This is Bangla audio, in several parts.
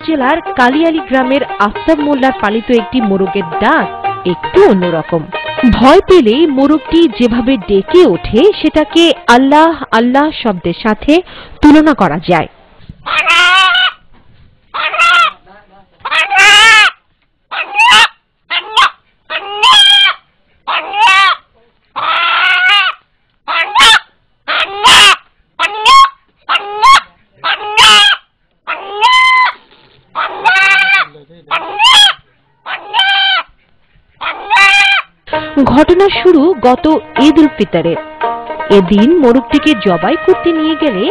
উপজেলার কালিয়ালী গ্রামের আফতাব মোল্লার পালিত একটি মোরগের ডাক একটু অন্যরকম। ভয় পেলেই মোরগটি যেভাবে ডেকে ওঠে সেটাকে আল্লাহ আল্লাহ শব্দের সাথে তুলনা করা যায়। ঘটনা শুরু গত ঈদ উল ফিতরের। এদিন মোরগটিকে জবাই করতে নিয়ে গেলে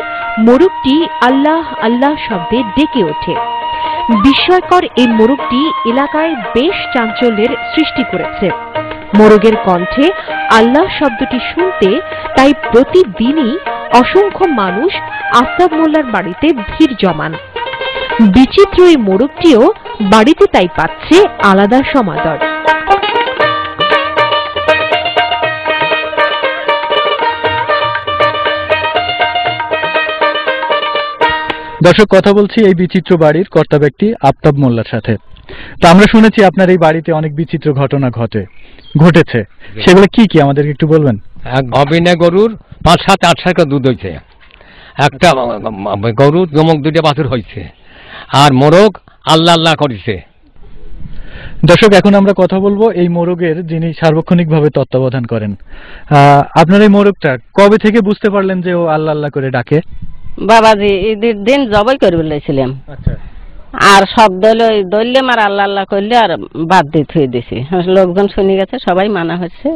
মোরগটি আল্লাহ আল্লাহ শব্দে ডেকে ওঠে। বিস্ময়কর এই মোরগটি এলাকায় বেশ চাঞ্চল্যের সৃষ্টি করেছে। মোরগের কণ্ঠে আল্লাহ শব্দটি শুনতে তাই প্রতিদিনই অসংখ্য মানুষ আফতাব মোল্লার বাড়িতে ভিড় জমান। বিচিত্র এই মোরগটিও বাড়িতে তাই পাচ্ছে আলাদা সমাদর। দর্শক, কথা বলছি এই বিচিত্র বাড়ির কর্তা ব্যক্তি আফতাব মোল্লার সাথে। তো আমরা শুনেছি আপনার এই বাড়িতে অনেক বিচিত্র ঘটনা ঘটেছে, সেগুলো কি কি আমাদেরকে একটু বলবেন? অবিনে গরুর ৫-৭-৮ দুধ হয়েছে, একটা গরু জমক 2টা বাছুর হয়েছে, আর মোরগ আল্লাহ আল্লাহ করেছে। দর্শক, এখন আমরা কথা বলবো এই মোরগের যিনি সার্বক্ষণিকভাবে তত্ত্বাবধান করেন। আপনার এই মোরগটা কবে থেকে বুঝতে পারলেন যে ও আল্লাহ আল্লাহ করে ডাকে? বাবাজি ঈদের দিন জবাই করে বলেছিলাম, আর শব্দ দললে আর আল্লাহ আল্লাহ করলে আর বাদ দিয়ে থুয়ে দিছি। লোকজন শুনে গেছে, সবাই মানা হচ্ছে,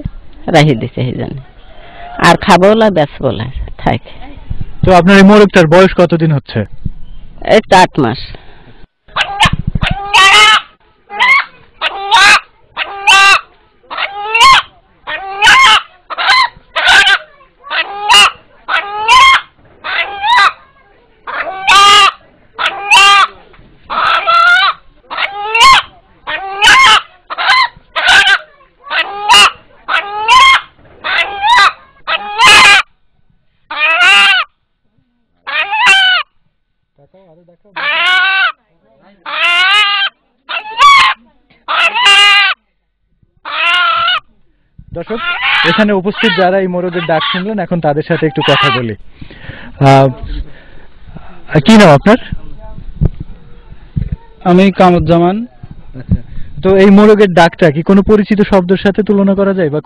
রাহি দিছে এই জন্য। আর খাবো বলা বেশ বলা থাকে। তো আপনার এই মোরগটার বয়স কতদিন হচ্ছে? এই তো 8 মাস। দর্শক, এখানে উপস্থিত যারা এই মোরগের ডাক শুনলেন, এখন তাদের সাথে একটু কথা বলি। কি নাম আপনার? আমি কামরুজ্জামান। তো এই মোরগের ডাকটা কি কোনো পরিচিত শব্দের সাথে তুলনা করা যায় বা